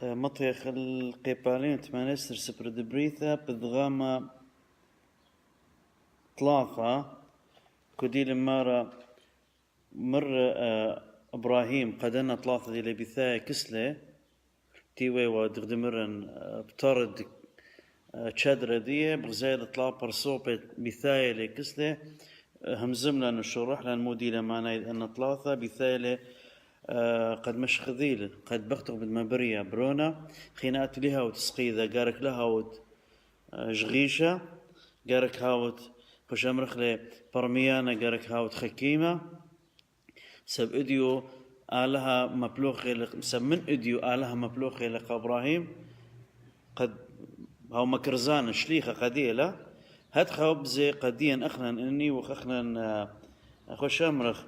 مطيخ القيبالين تمانستر سبردبريثا بدغاما طلافة كديل مارا مر إبراهيم قدنا طلافة دي لبثاية كسلة تيوي ودغدمرن بطرد تشادرة دي بغزايل طلاب برصوبة بثاية لكسلة همزمنا نشرح لان مودي لمعنى أن طلاثة بثاية قد مش خذيل قد بختق بالمبرية برونا خينات لها وتسقيذة قارك لها جغيشة قارك هاوت خوش أمرخلي برميانا قارك هاوت خكيمة سب إديو آلها مبلوخي سب من إديو آلها مبلوخي لق إبراهيم قد هاو مكرزان شليخة قديلة هاد خوبزي قديا أخنا إني وخخنا خوش أمرخ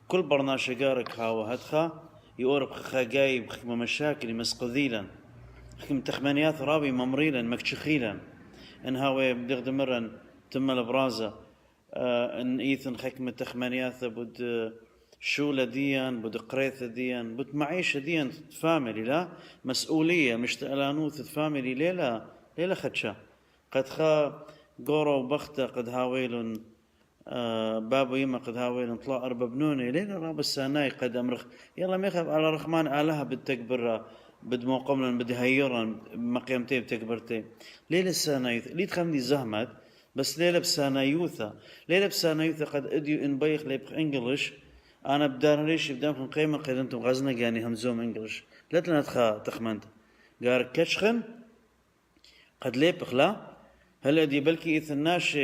كل برناش قارك هاو هدخا يورب خا جايب خكمة مشاكل مسقذيلا خكم تخمانيات رابي ممريلا مكتشخيلا ان هاوي بدغ دمرن تم البرازة ان ايثن خكمة تخمانيات بود شولة ديان بود قريثة ديان بود معيشة ديان فاميلي لا مسؤولية مش تألانوث فاميلي ليلة خدشة قد خا قورو وبختة قد هاويلن بابو يما قد هاوين طلع أربع بنوني لين راب السناي قد أمرخ يلا ما يخاف على الرحمن آلها بالتكبر بد موقمنا بد هيرا مقيمتين بتكبرتين ليلة السنايث لي تخمدي زهمت بس ليلة بسنايوثا ليلة بسنايوثا قد اديو ان بيخ ليبخ انجلش انا بدار ليش بدامكم قيمة قد انتم غزنا يعني همزوم انجلش لا تنتخا تخمنت قار كشخن قد ليبخ لا هل ادي بلكي اثناش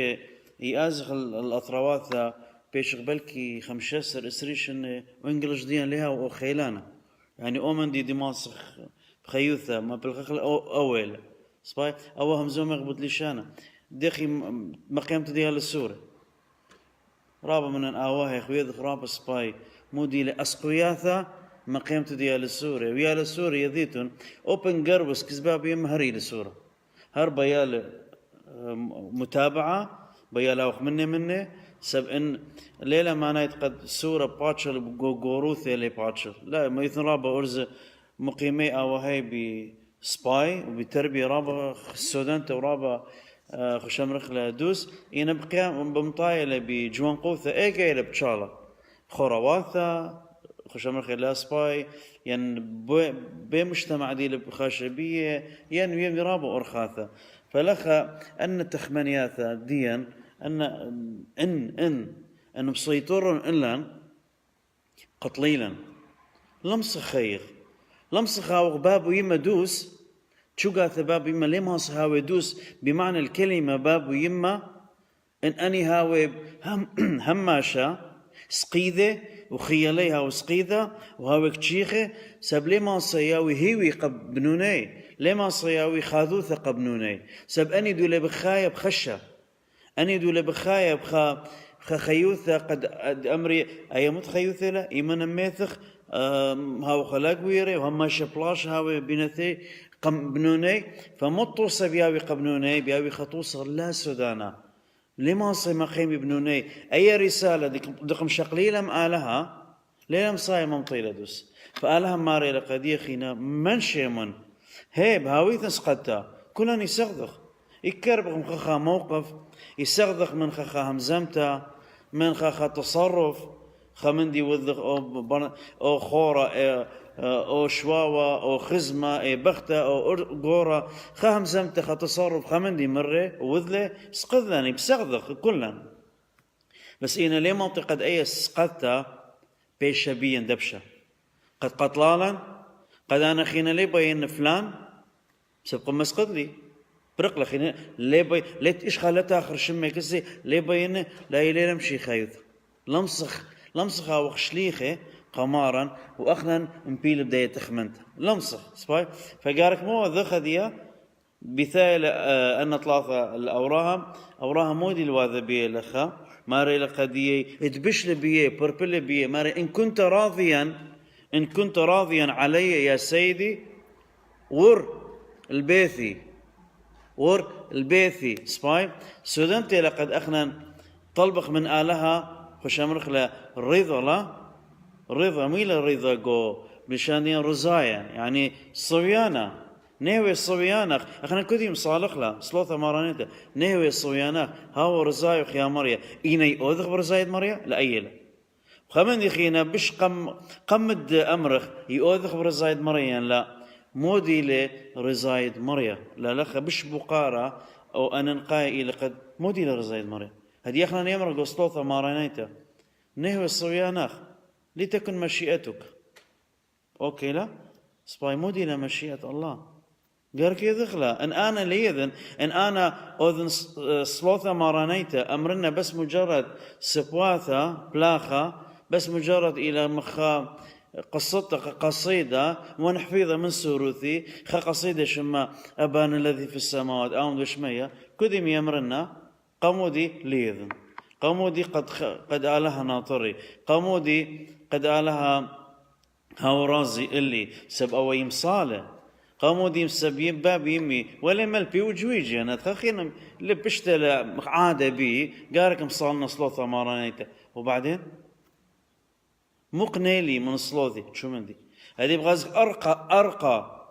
يازغ الأطروات بيش بلكي 15 اسريشن وانجلش ديان لها وخيلانا يعني اومن دي ماسخ بخيوثة ما بالخخل اول سباي او همزوم يغبط ليشانا دخي مقيمت ديال السورة رابا من اواه خويا رابا سباي مودي لاسقياثا مقيمت ديال السورة ويا السورة يذيتون اوبن قربس كزباب يمهري للسورة هربا يال متابعة بيالاوخ مني سب ان ليلة ما نايت قد سورة باتشل بغوروثي لي باتشل لا ما يثن رابا أرز مقيمي أو هاي بسباي وبتربية رابا السودان ورابا خشم رخلة دوس إن بقيام بمطايلة بجوان قوثة إيجايلة بتشالة خرواثة خشم رخلة سباي ين بمجتمع دي بخاشبية ين رابا أرخاثة فلخا أن التخمانيات ديا أن بسيطرون إلا قتليلا لمس خير لمس خاوغ بابو يما دوس تشوغا بابو يما لما هاوي دوس بمعنى الكلمة بابو يما إن أني هاوي هماشا سقيدة وخياليها وسقيدة وهاوي كتشيخة سب لما سياوي هيوي قبنوني لما سياوي خاذوثة قبنوني سب أني دولي بخايا بخشة أني دولي بخايا بخا خيوثة قد أمري أيامت خيوثة لا إيمان ميثخ هاو خلاق ويري وهم شبلاش هاوي بنثي قبنوني فمطو سبياوي قبنوني بياوي خطوصة لا سودانا لما صيما خيم بنوني أي رسالة دقم شقليلة مآلها ليلم صايم ممطيلة دوس فآلها ماري لقدية خينا من شيمن هيب هاوي تسقطها كلن يسغذخ يكربغ من خخا موقف يسغذخ من خخا همزمتا من خخا تصرف خمندي وذخ أو خورة أو شواوة أو خزمة أو بختة أو غورة خهمزمت ختصرف خمندي مرة وذله سقذني بسغذخ كلن بس إنا ليه منطقة أي سقذتا بيشبيا دبشة قد قتلالا قد أنا خينا ليه بين فلان سبق مسقذ لي برق لخينا ليه بي ليت إيش خالت آخر شمي كسي ليه بين لا يلي لمشي خايث لمسخ أو خشليخه قمارا واخنا مبيل بدايه تخمنت لمصخ سباي فقارك مو ذخذيه بثال ان ثلاثه الاوراها مودي الواذبيه لخا ماري لقديه تبش لبيه بربل بيه ماري ان كنت راضيا علي يا سيدي ور البيثي سباي سودنتي لقد اخنا طلبخ من آلها خشامرخ لا رضا رضا ميلا رضا جو بشانيا رزايا يعني صويانا نهوي الصويانخ اخنا كديم صالح لا صلوثة مارانيتا نهوي الصويانخ هاو رزاي وخيا مريا إيني أوذخ برزايد مريا لا أيلا خمن يخينا بش قمد أمرخ يؤذخ برزايد مريا لا مودي لي رزايد مريا لا لخ بش بقارة أو أنا نقاي لقد مودي لرزايد مريا هدي اخنا نيمر صلوثة مارانيتا نهوي الصويانخ لتكن مشيئتك أوكي لا سباي مودي لمشيئة الله قال كي ذخلا ان انا ليذن ان انا اذن صلوثة مارانيتا امرنا بس مجرد سبواثة بلاخة بس مجرد الى مخا قصيدة ونحفيظة من سوروثي خا قصيدة شما ابان الذي في السماوات اون دشمية كدم يمرنا قمودي ليذن قمودي قد آلها ناطري قمودي قد آلها هاورازي اللي سب اويم صالح قامودي مسبيين باب يمي ولا ملبي وجويجي انا تخينا لبشت عاده بي قارك مصالنا صلوثه مارانيته وبعدين مقنيلي من صلوثي شو من دي هذه بغاز ارقى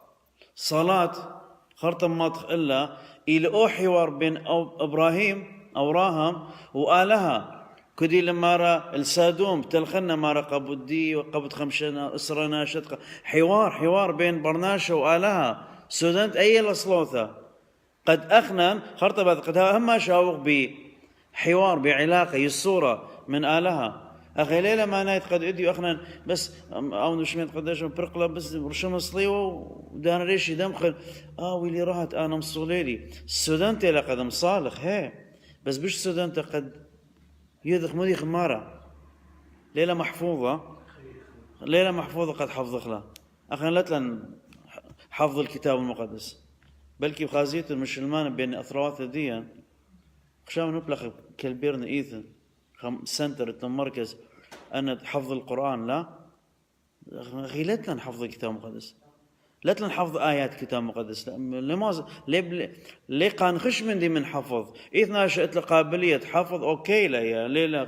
صلاه خرطم ما الا الى او حوار بين ابراهيم او راهم والها كدي لما را السادوم تلخنا ما را قبودي وقبض خمشنا اسرنا شتق حوار بين برناشة والها سودانت اي الصلوثة قد اخنا خرطة بعد قد هم شاوق بحوار بعلاقة الصورة من آلها اخي ليلة ما نايت قد اديو اخنا بس او نشميت قداش برقلة بس رشم صليوه ودان ريشي دمخل ويلي راحت انا مصوليلي السودان تيلا قد مصالح هي بس بش السودان قد يذخ مودي خمارة ليلة محفوظة قد حفظ لها أخنا لا حفظ الكتاب المقدس بلكي بخازية المشلمان بين أثروات ديا خشام نبلغ كالبيرن إيثن سنتر المركز أن حفظ القرآن لا أخي لا حفظ الكتاب المقدس لا نحفظ آيات الكتاب المقدس لماذا ليه قان خش من دي من حفظ إذا شئت قابلية حفظ أوكي لا يا ليلة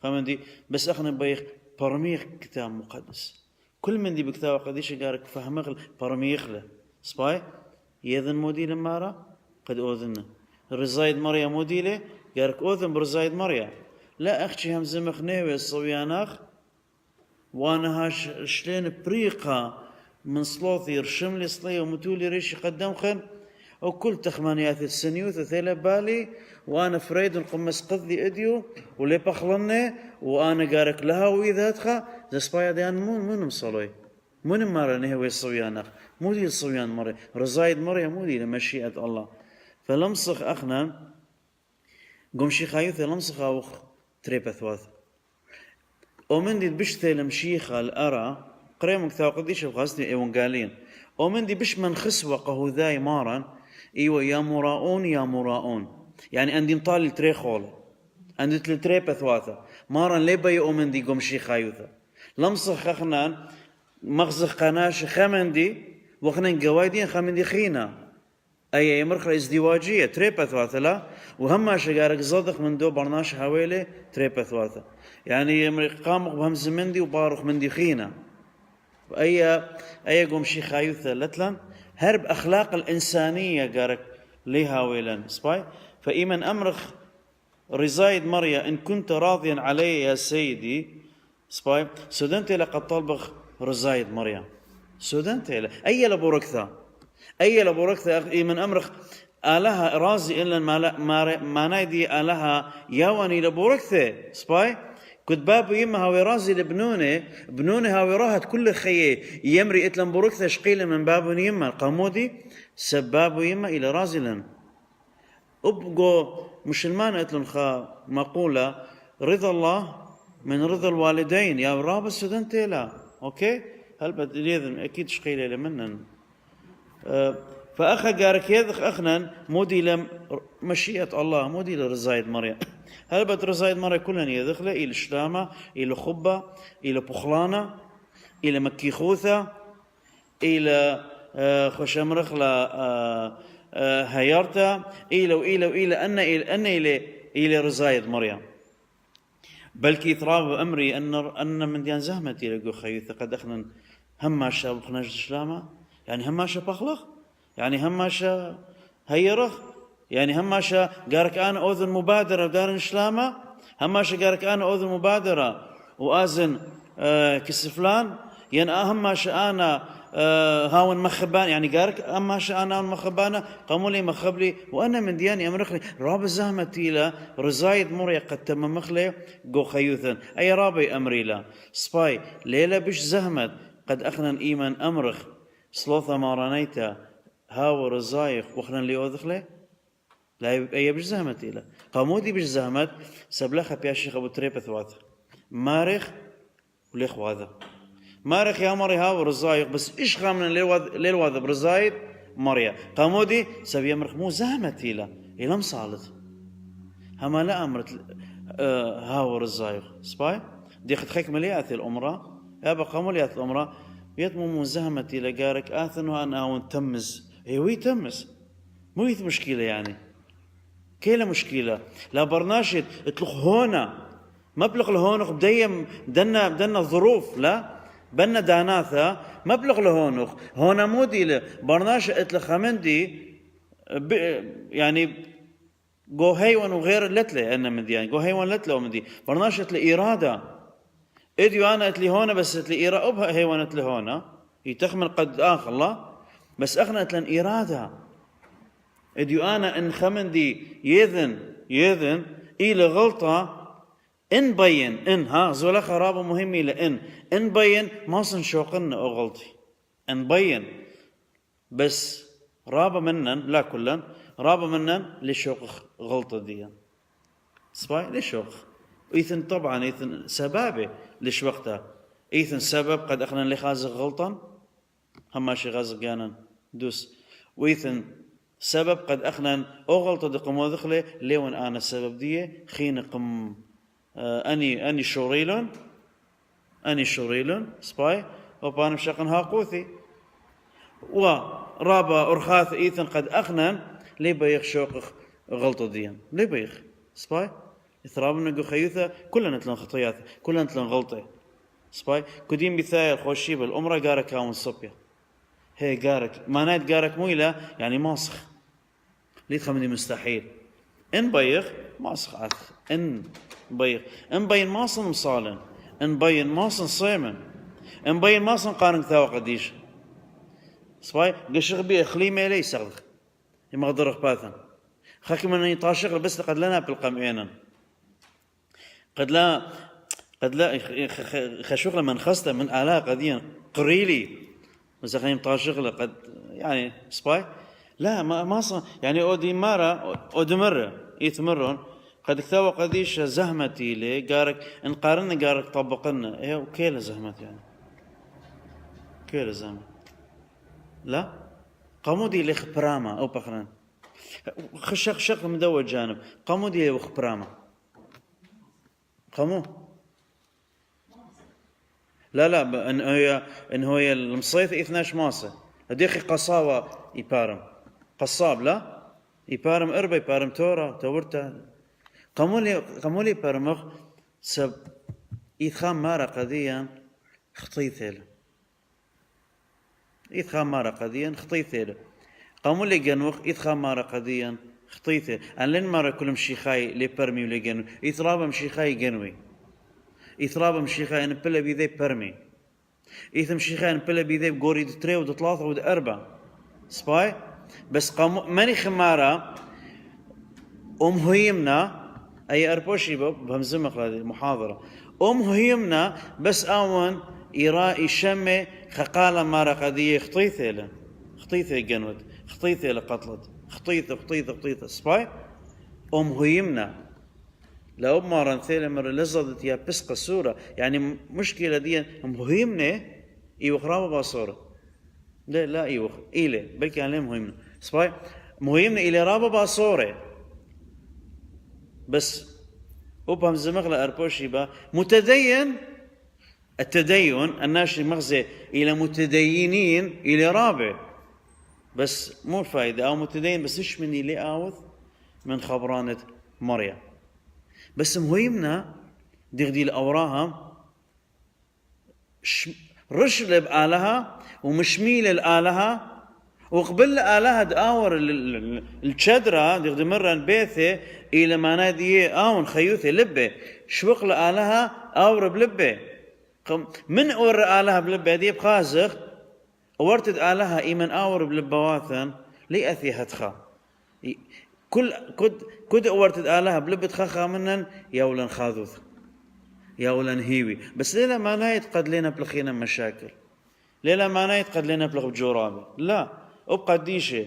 خمن دي بس أخنا بيخ برميخ كتاب مقدس كل من دي بكتاب قديش قارك فهمغ برميخ له سباي يذن مودي لمارا قد أوذن رزايد مريا مودي له قارك أوذن برزايد مريا لا أختي هم زمخ نهوي الصوياناخ وانا هاش شلين بريقة من صلوثي يرشم لي صلي ومتولي ريشي قدام خن وكل تخمانيات السنيوث ثيلا بالي وانا فريد القمس قذي اديو ولي بخلني وانا قارك لها وإذا ادخى زي سبايا ديان من مصلوي من مرة نهوي الصويانخ مودي الصويان مرة رزايد مرة مودي لمشيئة الله فلمسخ اخنا قوم شي خايوث لمسخ اوخ تريبثواث ومن دي بشتي لمشيخة الأرى قريم كتاب قديش بغازني ايوانجالين ومن دي بش من خسوة قهوذاي مارا ايوه يا مراؤون يعني عندي مطال التريخول عندي التري بثواثة مارا ليبا ومن دي قوم شي خايوثة لمسخ اخنان مغزخ قناش خمندي وخنان قوايدين خمندي خينا اي مرخرة ازدواجية تري بثواثة لا وهم شقارك صدق من دو برناش حوالي تري بثواثة يعني قامق بهمز مندي وبارخ مندي خينا أي قوم شي خايوثة لتلن هرب أخلاق الإنسانية قارك ليها ويلن سباي فإيمن أمرخ رزايد مريا إن كنت راضيا علي يا سيدي سباي سودانتي لقد طلبخ رزايد مريا سودانتي أي لبوركثا إيمن أمرخ آلها رازي إلا ما نايدي آلها يواني لبوركثا سباي كنت بابو يما هاوي رازي بنونه هاوي راهت كل خيه يمري اتلن بوركثة شقيلة من بابو يما القامودي سبابو يما إلى رازلا أبقو مسلمان اتلن خا مقولة رضا الله من رضا الوالدين يا راب السودان تيلا أوكي هل بدليذن أكيد شقيلة لمنن فأخا قارك يذخ أخنا مودي لم مشيئة الله مودي لرزايد مريم هل رزايد مريم كلن يذخ له إلى شلامة إلى خبة إلى بخلانة إلى مكيخوثة إلى خشمرخلة هيارتا إلى أن إلى رزايد مريم بلكي ثراب أمري أن من ديان زهمتي لقو خيوثة قد أخنا هماشا بخناش شلامة يعني هماشا بخلق يعني هماشا هيرخ يعني هماشا قارك أنا أوذن مبادرة دار شلامة هماشا قارك أنا أوذن مبادرة وآزن كسفلان ين هماشا أنا هاون مخبان يعني قارك هماشا أنا مخبانة قامولي مخبلي وأنا من دياني أمرخلي راب زهمتي لا رزايد مريا قد تم مخلي قو خيوثا أي رابي أمري لا سباي ليلة بش زهمت قد أخنا إيمان أمرخ صلوثا ما رانيتا هاو رزايخ وخنا اللي أوذخلي لا أي بش زهمت إلا قامودي بش زهمت سبلخ بياشيخ أبو تريبة ثواث مارخ وليخ واذا مارخ يا مري هاو رزايخ بس إيش خامنا ليل واذا برزايد مريا قامودي سبي أمرخ مو زهمت إلا إلا مصالت هما لا أمرت هاو رزايخ سباي دي خد خيك مليئة الأمرة أبا قاموليات الأمرة يتمو مزهمتي لقارك آثنها أنا ونتمز هي تمز مو مشكلة يعني كيلا مشكلة لا برناشد اطلق هونا مبلغ لهونخ بدنا ظروف لا بنا داناثا مبلغ لهونخ هونا مودي برناش اطلق خمندي يعني جو هيون وغير لتلي أنا من دي يعني جو هيون لتلي ومن دي برناش اتلي إرادة إديو أنا اتلي هونا بس اتلي إرادة أبها هيون اتلي هونا يتخمل قد آخر الله بس أخنا اتلن إرادة إديو أنا إن خمندي يذن إلى غلطة إن بين إن ها زولا خرابة مهمة إن بين ما سنشوقنا أو غلطي إن بين بس رابة منن لا كلن رابة منن لشوق غلطة دي سباي لشوق إيثن طبعا إيثن سبابه ليش وقتها إيثن سبب قد أخنا اللي خازق غلطا هماشي غازق جانا دوس وإيثن سبب قد أخنا أو غلطة دقم وذخلة ليون أنا السبب دي خين قم أني شوريلون سباي وبان بشقن هاقوثي ورابا أرخاث إيثن قد أخنا لي بيخ شوق غلطة دي لي بيخ سباي إثرابنا جو خيوثة كلنا نتلن خطيات كلنا نتلن غلطة سباي كدين بثاير خوشي بالأمرة قارك هاون الصبية هي قارك ما نايت قارك مويلة يعني ماسخ ليه خمني مستحيل إن بيخ ماسخ أخ إن بين ماصن مصالن إن بين ماصن صيمن إن بين ماصن قارن ثاو قديش سباي قشغ بي إخلي ميلي سغذ يما غدرخ باثن خاكي من يطاشغل بس قد لنا بالقمعينا قد لا خشوغل من خسته من آلاء قديا قريلي بس خلينا طاشغل قد يعني سباي لا ما صن يعني أودي مرة يتمرون قد اكتوى قديش زهمتي لي قارك إن قارنا قارك طبقنا إيه وكيل زهمت يعني كيل زهمت لا قامودي لي خبرامة أو بخران خشق من دو الجانب قامودي لي وخبرامة قامو لا إن هي المصيث 12 ماسة هديخي قصاوة يبارم قصاب لا يبارم إربا يبارم تورا تورتا قمولي برمخ سب إثخام مارا قديا خطيثيل إثخام مارا قديا خطيثيل قمولي جنوخ إثخام مارا قديا خطيثيل أن لن مارا كلهم شيخاي لي برمي ولي جنوي إثرابم شيخاي جنوي إثرابم شيخاي أن بلا بيذي برمي إثم شيخاي أن بلا بيذي بقوري دتري ودتلاثة ودأربع سباي بس ماني خمارا هيمنا أي أربوشي بهمزمخ هذه المحاضرة هيمنا بس أون إراء شمة خقالة مارا قدية خطيثة جنود خطيثة لقتلت خطيثة سباي هيمنا لو مرة ثانية مرة لزدت يا بس قصورة يعني مشكلة دي هيمنا إيوه خرابة باصورة لا إيوه إيله بلكي عليه مهمنا سباي مهمنا إلى رابة باصورة بس وبهم زمغلة أربوشي با متدين التدين الناشي مغزى إلى متدينين إلى رابع بس مو فايدة أو متدين بس إيش مني لي أوث من خبرانة مريم بس مهمنا دي الأوراها رشلب آلها ومشميل الآلها وقبل آلها دآور الشدرة دي مرة بيثة إلى ما نادي آون خيوثة لبه شوق لآلها أور بلبه من أور آلها بلبه دي بخازخ ورتد آلها إيمن أور بلبواثن لأثي هتخا كد أورتد آلها بلبه تخاخا منن يولا خاذوث يولا هيوي بس ليلة ما نايت قد لنا بلخينا مشاكل ليلة ما نايت قد لنا بلخ بجورابه لا أبقى ديشة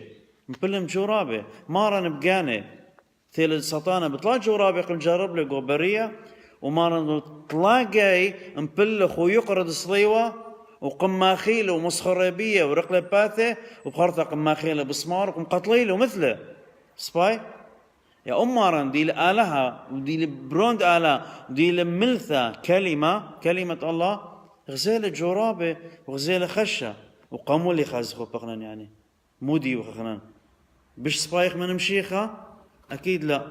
مبلم جورابه مارا نبقانه ثيل السطانة بطلع جورابه قل جرب لي قبرية ومارا تلاقي مبلخ ويقرد صليوة وقماخيله ومسخربية ورقلة باثة وبخرطة قماخيله بسمار ومقتليله مثله سباي يا أمارا دي لآلها ودي لبروند آلها ودي لملثة كلمة الله غزالة جورابة وغزالة خشة وقاموا لي خازخوا بقنان يعني مودي وخنان بش سبايخ من مشيخة أكيد لا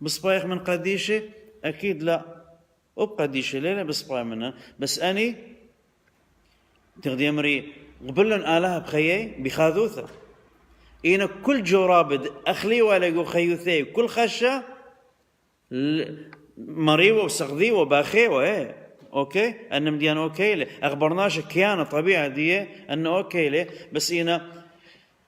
بسبايخ من قديشة أكيد لا وبقديشة ليلة بسبايخ منها بس أني تغدي أمري قبلن آلها بخيي بخاذوثة إن كل جورابد أخلي ولا يقول خيوثي كل خشة مريوة وسقذيوة وباخيوة إيه أوكي أنا مديان أوكي لي أخبرناش كيانة طبيعة دي أنه أوكي لي بس إنا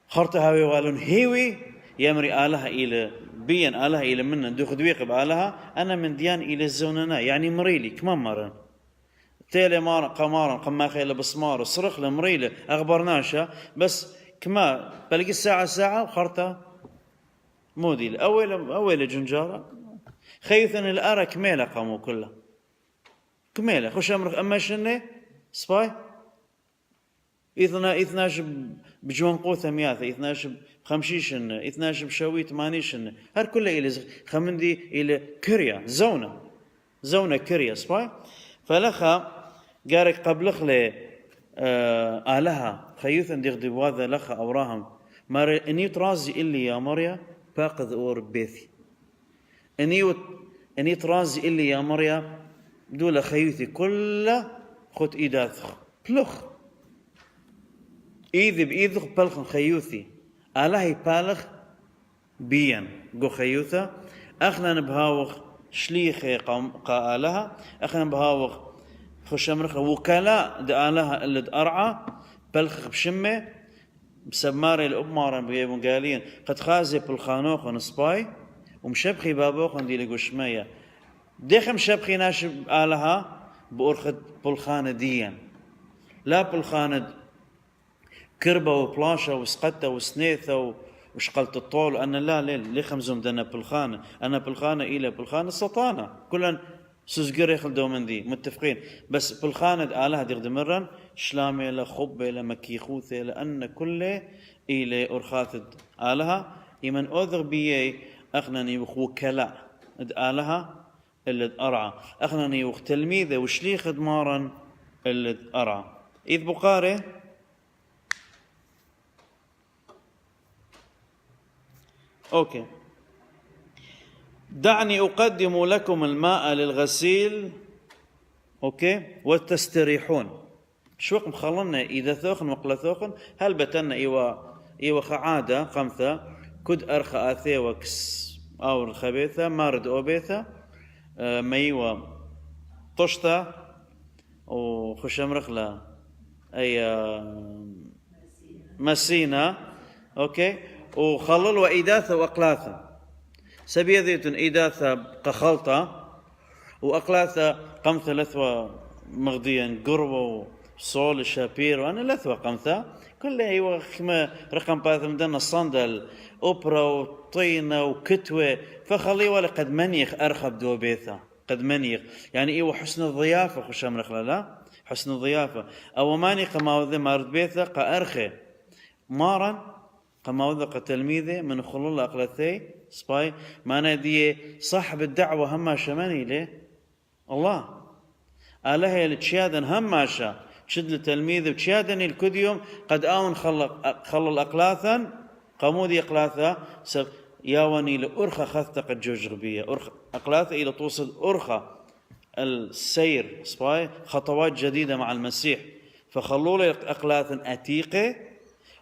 خرطها ويوالون هيوي يمري آلها إلى بيان آلها إلى منا دوخ دويق بآلها أنا من ديان إلى الزوننا يعني مريلي كمان مرن تيلي مارا قمارا قما خيلة بسمار وصرخ لمريلي أخبرناشا بس كما بلقي ساعة وخرطة مودي أول جنجارة خيثن الأرى كميلة قاموا كلها كميلة خوش أمرك أما شنة سباي إثناش بجوان قوثة مياثة إثناش بخمشيشن إثناش بشوي تمانيشن هر كله إلى خمندي إلى كريا زونة كريا سباي فلخا قارك قبلخ لي آلها خيوثا ديغدي بواذا لخا أوراهم مار إني ترازي إلي يا مريا باقذ أور بيثي إني ترازي إلي يا مريا دول خيوثي كله خد إيداثخ بلخ إيذي بإيذخ بلخ خيوثي آلهي بالخ بيان قو خيوثة أخنا نبهاوخ شليخي قالها أخنا نبهاوخ خشمرخ وكلاء دآلها اللي دأرعى بلخ بشمة بسماري الأبمارا بيبون قالين قد خازي بالخانوخ ونصباي ومشبخي بابوخ دي لقوشمية ديخم شبخي ناشب آلها بأرخد بالخانة ديا لا بالخانة كربة وبلاشة وسقطة وسنيثة وشقلت الطول أنا لا ليه خمزهم دنا بالخانة أنا بالخانة إلى بالخانة سطانة كلن سوزقري خلدو من دي متفقين بس بالخانة آلها دير دمرن شلامي لخبة لمكيخوثة لأن كله إلى أرخاث آلها يمن أذر بيه أخنني وكلا آلها اللي أرعى أخنني وخ تلميذة وشليخ دمارا اللي أرعى إذ بقاري أوكي دعني أقدم لكم الماء للغسيل أوكي وتستريحون شوق مخلنا إذا ثوخن وقلا ثوخن هل بتنا إيوة خعادة قمثة كد أرخى آثي وكس أو الخبيثة مارد أوبيثة ميوة طشتة وخشم رخلة أي مسينة أوكي وخلل وإيداثة وأقلاثة سبيذيتن إيداثة قخلطة وأقلاثة قمثة لثوة مغديا قربة وصول الشابير وأنا لثوة قمثة كلها أيوة خما رقم باث مدنا الصندل أوبرا وطينة وكتوة فخلي ولا قد منيخ أرخب دوبيثة قد منيخ يعني إيوة حسن الضيافة خشام رخلة لا حسن الضيافة أو ماني قماوذة مارد بيثة قأرخي مارا قماوذة قتلميذة من خلول أقلثي سباي مانا دي صاحب الدعوة هما شماني ليه الله آلهي لتشيادن هماشا شد لتلميذ وتشيادن الكديوم قد آون خلل أقلاثا قمودي أقلاثا ياوني لأرخى خثة قد جوج غبية أقلاثا إلى توصل أرخى السير سباي خطوات جديدة مع المسيح، فخلوا لي أقلاث أتيقة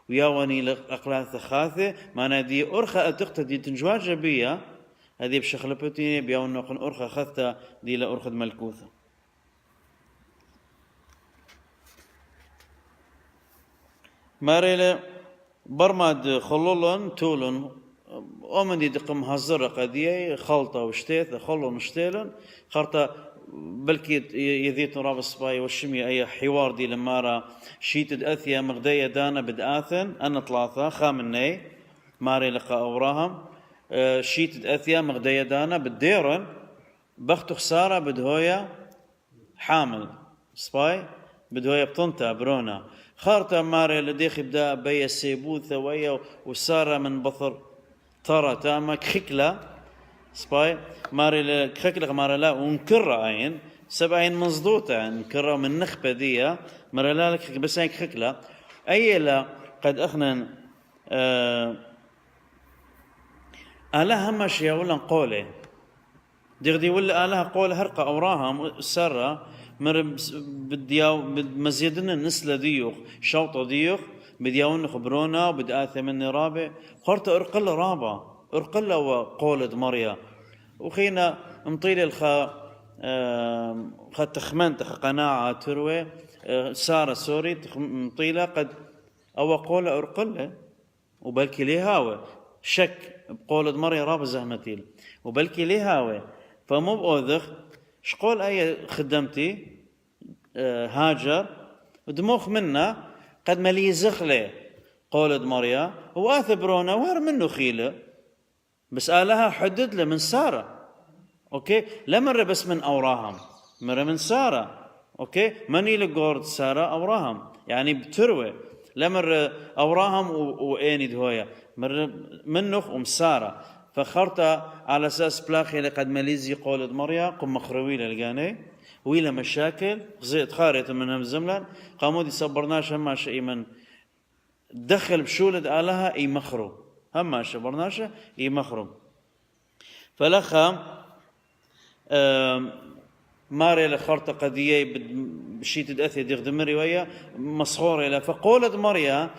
وياوني لأقلاث خاثة ما نادي أرخى أتقتدي تنجواج بيا هذه بشخل بوتيني بياون نقن أرخى خاثة دي لأرخد ملكوثة. ماريلا برماد خلولن تولن ومن دي دقم هزر قديه خلطة وشتيت خلون مشتيلن خرطة بلكي يذيت راب الصباي والشمي أي حوار دي لمارا شيتد أثيا مغدية دانا بدآثن أنا ثلاثة خامني ماري لقاء أوراهم شيتد أثيا مغدية دانا بالديرن بختو خسارة بدهويا حامل سباي بدهويا بطنتا برونا خارطة ماري لديخ يبدأ بيا السيبوثة ويا وسارة من بطر ترى تاما كخكلة سباي ماري كخكلة ماري لا ونكرة عين سبعين مزدوطة يعني نكرة من نخبة دي ماري لا لك بس هيك خكلة أي لا قد أخنا آلها همش يا ولا نقوله دغدي ولا آلها قول هرقة أوراها سرة بدياو مزيدنا نسلة ديوخ شوطة ديوخ بدياون خبرونا بدآثة من رابع خرطة أرقل رابع أرقل وقولد مريا وخينا مطيل خا تخمنت قناعة تروي سارة سوري مطيلة قد أو قول أرقل وبلكي ليه هاوي شك بقولد مريا رابع زهمتيل وبلكي ليه هاوي فمو بأوذخ شقول أي خدمتي هاجر ودموخ منا قد ملي زخلة قولد مريا وآثبرونا وهر منه خيلة بس آلها حدد له من سارة أوكي لا مرة بس من أوراهم مرة من سارة أوكي مني لقورد سارة أوراهم يعني بتروي لا مرة أوراهم وإني دهويا مرة منه ومسارة فخرطة على أساس بلاخي لقد ماليزي قولد مريا قم مخرويلة لقاني ويلا مشاكل زيت خارطة منهم زملا قاموا دي صبرناش هماش إيمن دخل بشولد آلها إي مخرو هماش صبرناش إي مخرو فلخا ماري لخرطة قضية بشيت الأثي ديغ دمري ويا مصخورة إلى فقولد مريا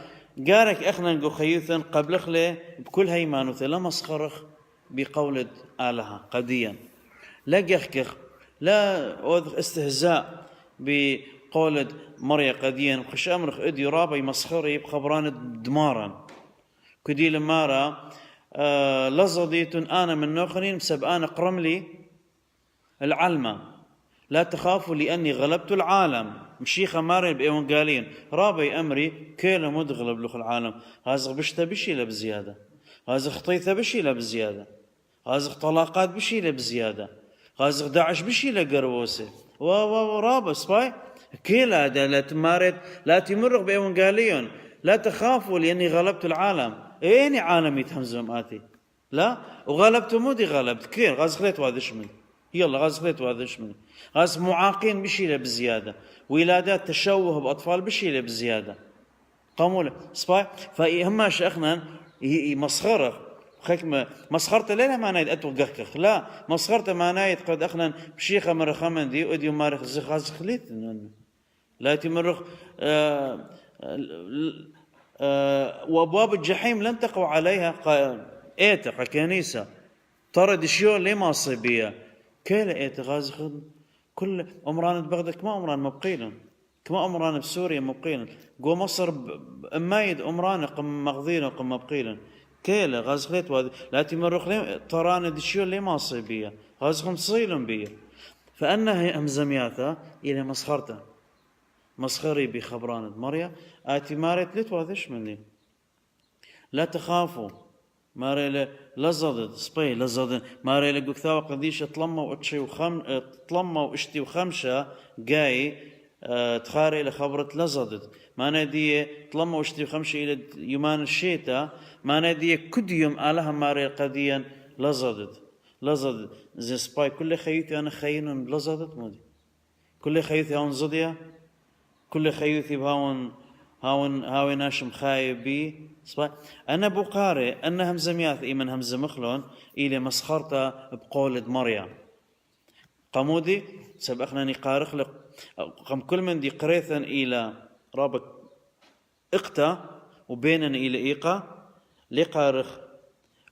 قارك أخنا نقو خيوثا قبل خلي بكل هيمانوثا لا مسخرخ بقولد آلها قديا لا قخكخ لا استهزاء بقولد مريا قديا خش أمرخ إدي رابي مسخري بخبران دمارا كدي لمارا لزضيت أنا من نوخرين بسبب أنا قرملي العلمة لا تخافوا لأني غلبت العالم مشيخة ماري بإيوانقالين رابي أمري كيلا مدغلب لخ العالم هذا بشتا بشي لا بزيادة هذا خطيثة بشي لا بزيادة هذا طلاقات بشي لا بزيادة هذا داعش بشي لا قروسة ورابس باي كيلا لا تمارد لا تمرق بإيوانقالين لا تخافوا لأني غلبت العالم إيني عالم يتهمزم آتي لا وغلبت مودي غلبت كير غاز خليت وهذا من يلا غاز خليت وهذا من غاز معاقين بشي لا بزيادة ولادات تشوه بأطفال بشي لا بزيادة قاموا سباي فهماش أخنا مسخرة خكمة مسخرته لا ما نايد أتوقعك لا مسخرته ما نايد قد أخنا بشيخة مرة خمن دي ودي مارخ زخاز خليت لا تمرخ وأبواب الجحيم لن تقوى عليها إيتق كنيسة ترى دشيو لما صبية كيلا إيتق غاز خد كل أمران بغداد كما أمران مبقيلا كما أمران بسوريا مبقيلا قو مصر أمايد أمران قم مغذيلا قم مبقيلا كيلا غاز خليت لا تمرخ ترانا دشيو لما صبية غاز خم صيلن بيه فأنها همزمياتا إلى مسخرته مسخري بخبران مريا آتي مارت لتواذش مني لا تخافوا ماري لزضد سبي لزضد ماري لقثاوة قديش طلموا واشتي وخمشة جاي تخاري لخبرة لزضد ما نادي طلموا واشتي وخمشة إلى يومان الشيتا ما نادي كد يوم آلها ماري قديا لزضد زي سباي كل خيوتي أنا خيين لزضد مودي كل خيوتي هون زضيا كل خيوثي هاون ناشم خايب بي صباح أنا بقارئ أن همزة مياث إيمن همزة مخلون إلى مسخرته بقولد مريم قمودي سبقنا قارخ لك قم كل من دي قريثا إلى رابك اقتا وبيننا إلى إيقا لقارخ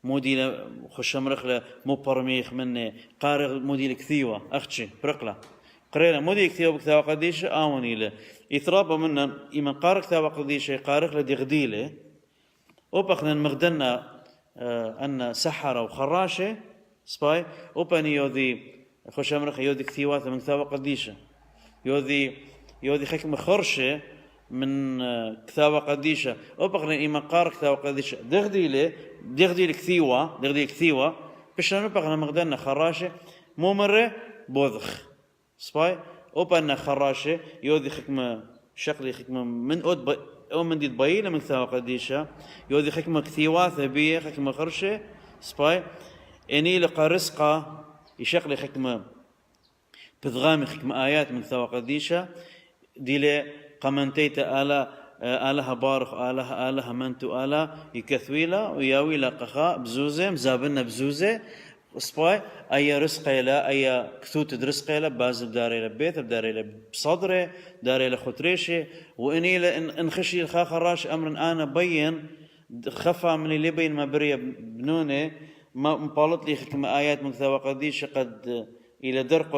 مودي خشمرخ مو برميخ مني قارخ مودي كثيوة أختشي برقلة قرينا مودي كثيوة بكثاوة قديشة آوني له يترابى منا إيمان قارخ ثاوة قديشة قارخ لدي غديلة وبقنا مغدنا أن سحرة وخراشة سباي وبني يوذي خشمرخ يوذي كثيوات من ثاوة قديشة يوذي حكم خرشة من كثاوة قديشة وبقنا إيمان قارك كثاوة قديشة دغدي كثيوة بشان بقنا مغدنا خراشة مو مرة بوذخ سباي وبقنا خراشة يوذي حكمة شكلي حكمة من أو من دي تبايلة من كثاوة قديشة يوذي حكمة كثيوة ثبية حكمة خرشة سباي إني لقى رزقة يشكلي حكمة بضغامي حكمة آيات من كثاوة قديشة دي قمنتيت آلها بارخ آلها منتو آلها يكثويلا وياوي لقخاء بزوزة مزابنا بزوزة سباي أي رزق لا أي كثوت رزق لا باز بداري لبيت بداري لبصدره بداري لخطريشه وإني إن خشي الخاخراش أمر أنا بين خفى من اللي بين ما بري بنونه ما مطالط لي كما آيات من ثوا قديش قد إلى درق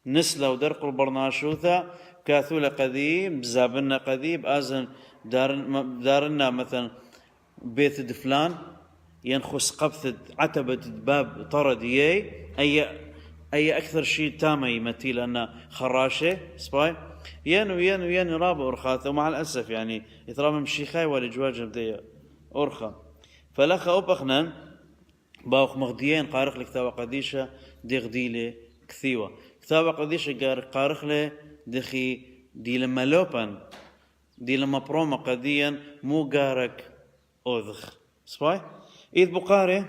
النسلة ودرق البرناشوثة كاثولة قديم بزابنا قديم أزن دارنا مثلا بيت دفلان ينخس قبث عتبة باب طرد أي أكثر شيء تامي متي لأن خراشة سباي ين رابع أرخاثة ومع الأسف يعني يترام مشيخاي والجواج بدي أرخا فلخ أبخنا باوخ مغديين قارخ لك ثوا قديشة دي غديلة كثيوة ثوا قديشة قارخ له دخي دي لما لوبان دي لما بروما قديا مو قارك أوذخ سباي إذ بقاري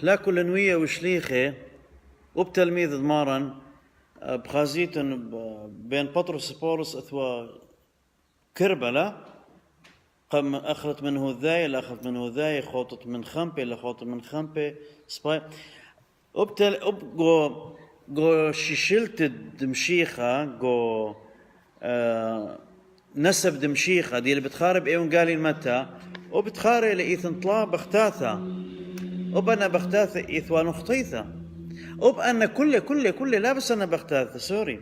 لا كل نوية وشليخة وبتلميذ ضمارا بخازيت بين بطرس بولس أثوى كربلة قم أخذت منه ذاي خوطت من خمبة لخوطت من خمبة سباي جو شيشلت دمشيخة جو نسب دمشيخة دي اللي بتخارب ايون قالي متى وبتخاري لإيثن طلا بختاثة وبنا بختاثة إيثوان اخطيثة وبأن كل لا بس أنا بختاثة سوري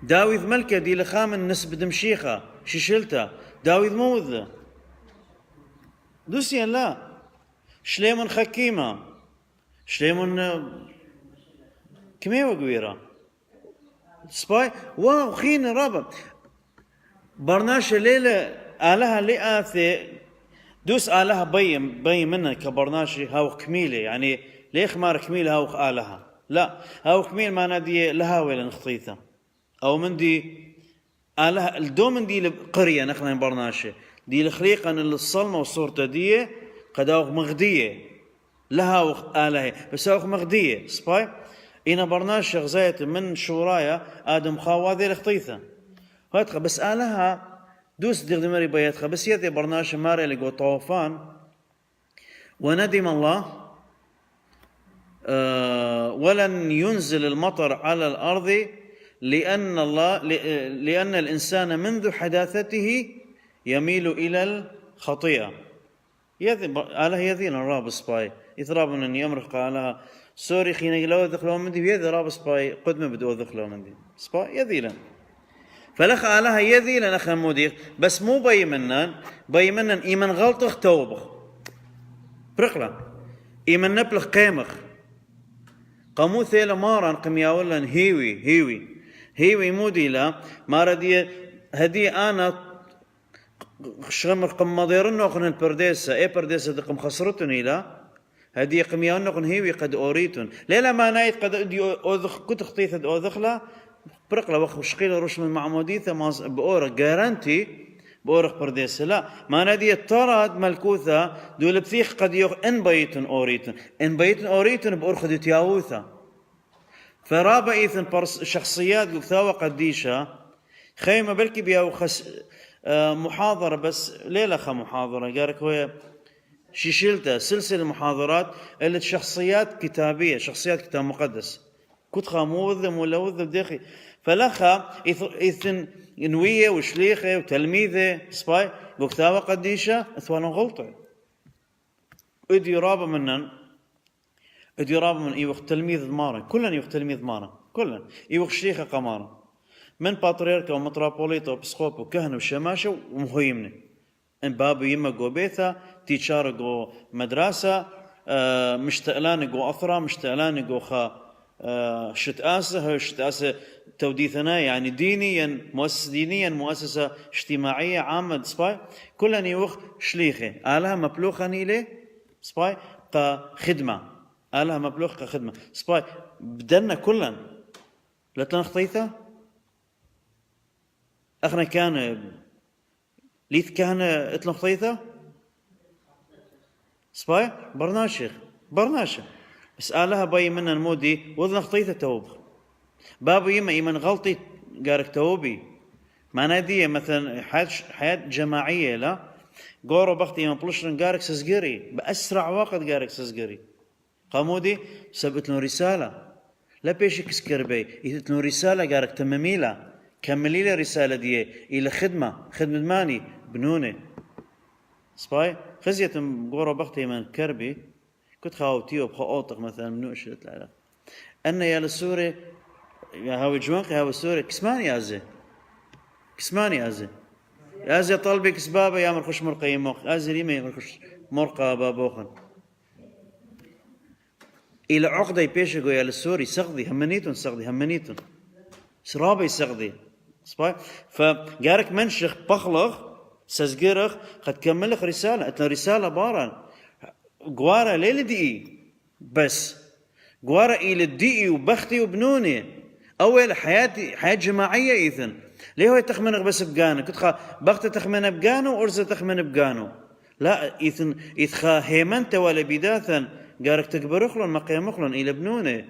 داويذ ملكة دي لخامن نسب دمشيخة شيشلتها داويذ موذة دوسيا لا شليمون خكيمة شليمون كمية وقويرة سباي واو خين رابع برناشة ليلة آلها لآثي دوس آلها بي منها كبرناشي هاو كميلة يعني ليخ مار كميلة هاو آلها لا هاو كميل ما نادي لها ولا نخطيثة أو من دي آلها الدو من دي قرية نخنا برناشة دي الخليقة أن الصلمة والصورة دي قد هاو مغدية لها آلها بس هاو مغدية سباي إنا برناشة غزاية من شورايا آدم خاواذي لخطيثة هاتخ بس آلها دوس دغدمري بياتخ بس يدي برناشة ماري لقو طوفان وندم الله ولن ينزل المطر على الأرض لأن الإنسان منذ حداثته يميل إلى الخطيئة آله يذين الرابس باي إثرابنا أن يمرق على سوري خينا لو ذخلوا من دي يذي رابس باي قدم بدو ذخلوا من دي سباي يذيلا فلخ آلها يذيلا نخ موديخ بس مو بيمنن إيمن غلطخ توبخ برقلا إيمن نبلخ قيمخ قامو ثيلا ماران قمياولا هيوي موديلا ماردي هدي أنا شغمر قم مضيرن وقن البرديسة برديسة دقم خسرتني لا هذه قميانقن هيوي قد أوريتن ليلا ما نايت قد أدي أوذخ كنت خطيثة أوذخلا برقلا وخ شقيل رش من معموديثة بأورق جارانتي بأورق برديس لا ما نادي الطرد ملكوثة دول بثيخ قد يوخ إن بيتن أوريتن بأورخ ديتياوثة فرابا إيثن شخصيات قثاوة قديشة خيمة بلكي بياو محاضرة بس ليلة محاضرة قالك هو شيشلتا سلسلة محاضرات اللي شخصيات كتابية شخصيات كتاب مقدس كنت موذم ولا وذب داخل فلخا إثن نوية وشليخة وتلميذة سباي قثاوة قديشة أثوالا غلطة ادي رابا من يوخ تلميذ مارا كلن يوخ تلميذ مارا كلن يوخ شيخة قمارا من باتريركا ومترابوليتا وبسخوب وكهنة وشماشة ومهيمنة ان بابو يما جو بيثا تيشار جو مدرسة مشتقلان جو أثرا مشتقلان جو خا شتآسة هاي شتآسة توديثنا يعني دينيا مؤسسة اجتماعية عامة سباي كلن يوخ شليخة آلها مبلوخة نيلة سباي كخدمة آلها مبلوخ كخدمة سباي بدنا كلن لا تنخطيثة أخنا كان ليث كان اتلن خطيثة سباي برناشخ بس آلها باي من المودي وذن خطيثة توب بابو يما يمن غلطي قارك توبي ما نادية مثلا حياة جماعية لا قورو بختي يمن بلشرن قارك سزقري بأسرع وقت قارك سزقري قامودي سبت له رسالة لا بيشك سكربي يثت له رسالة قارك تمميلة كملي لي رسالة دي إلى خدمة ماني بنونة سباي خزية قورو بختي من كربي كنت خاوتيو بخاوتك مثلا منو اشرت العلاقة أن يا للسوري يا هاوي جوانك هاوي السوري كسماني أزي طلبي كسبابة يا مرخش مرقى موخ أزي ليمي مرخش مرقى بابوخن إلى عقدة يبيشقو يا للسوري سغدي همنيتون سرابي سغدي سباي فقارك منشخ بخلخ سزقرخ قد كملخ رسالة اتنا رسالة بارا قوارا ليلة دقي بس قوارا إلى الدقي وبختي وبنوني أول حياة جماعية إيثن ليه هو يتخمنغ بس بقانو كنت بختي تخمن بقانو وأرزة تخمن بقانو لا إيثن إثخا هيمنت ولا بداثا قارك تكبرخلن مقيمخلن إلى بنوني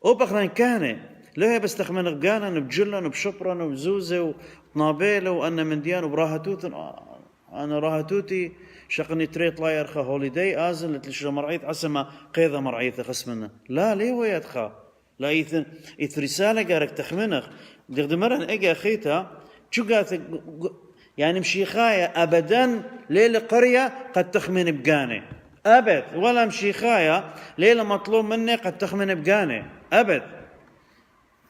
وبخلن كاني ليه بس تخمن بقانا بجلن وبشبرن وبزوزة ونابيل وأنا من ديان وبراهتوت أنا راهتوتي شقني تريت لا يرخى هوليداي آزن لتلشى مرعيت عسما قيضة مرعيثة خصمنا لا ليه ويدخى لا إث رسالة قارك تخمنخ دغدمرن إجا أخيتها شو قاث يعني مشيخاية أبدا ليلة قرية قد تخمن بقاني أبد ولا مشيخاية ليلة مطلوب مني قد تخمن بقاني أبد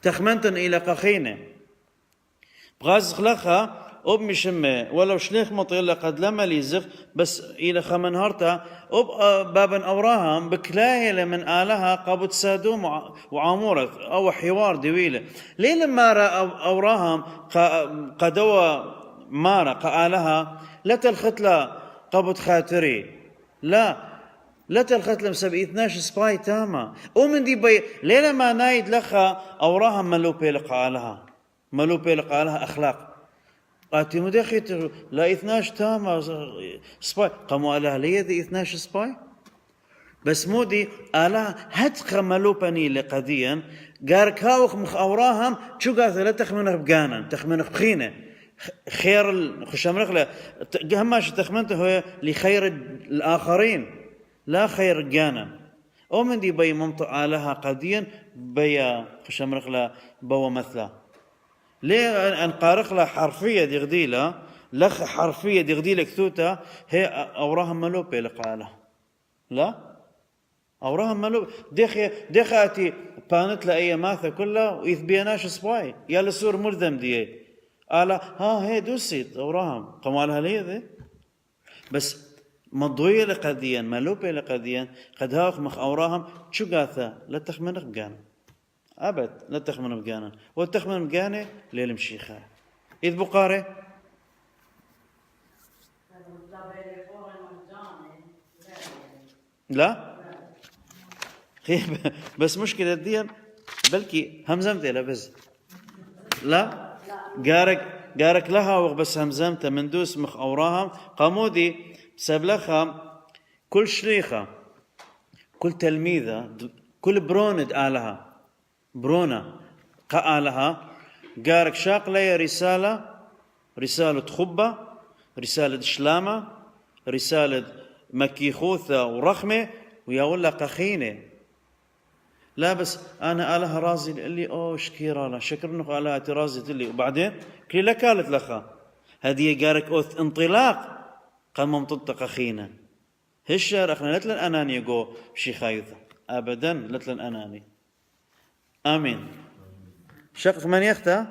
تخمنتن إلى قخينة بغاز خلقها أب مشمة ولو شليخ مطيلة قد لما ليزخ بس إلى خمن هرتا أب بابا أوراهم بكلاهلة من آلها قابت سادوم وعامورة أو حوار دويلة ليه لما أوراهم قدوا مارا قالها لا تلختلا قابت خاطري لا تلختلا بسبب 12 سباي تاما ومن دي بي ليه لما نايد لخا أوراهم ملوبي لقالها أخلاق قاتي مدخيت لا 12 تاما سباي قاموا لها ليه ذي 12 سباي بس مودي آلها هتخ ملوبني لقديا قارك هاوخ مخ أوراهم شو قاثة لا تخمنخ بقانا تخمنخ بخينة خير الخشامرخ لا هماش تخمنته هو لخير الآخرين لا خير جانا ومن دي بي ممطع لها قديا بي خشامرخ لا بو مثلا ليه أنقارق لها حرفية دغديلة لخ حرفية دغديلة كثوتة هي أوراهم ملوبة لقالة لا أوراهم ملوبة دخاتي بانت لأي ماثة كلها ويثبيناش سباي يا لسور ملذم دي قال هي دوسيت أوراهم قمالها ليه ذي بس مضوية لقديا ملوبة لقديا قد هاخ مخ أوراهم شو قاثة لا تخمنك بقانا أبد لا تخمن بقانا والتخمن بقانا ليل مشيخة إذ بقاري لا بس مشكلة دي بلكي همزمت إلى بس لا جارك لها وبس همزمت من دوس مخ أوراها قامودي سبلخها كل شليخة كل تلميذة كل بروند آلها برونا قالها جارك شاق لي رسالة خبة رسالة شلامة رسالة مكيخوثة ورخمة ويا ولا قخينة لا بس أنا آلها رازي اللي أوه شكيرا لا شكر إنه آلها رازي اللي وبعدين كلي لك قالت لخا هذه جارك أوث انطلاق قام تنطق خينا هالشهر أخنا لتلن أناني جو بشي خايثة أبدا لتلن أناني آمين شق من يخته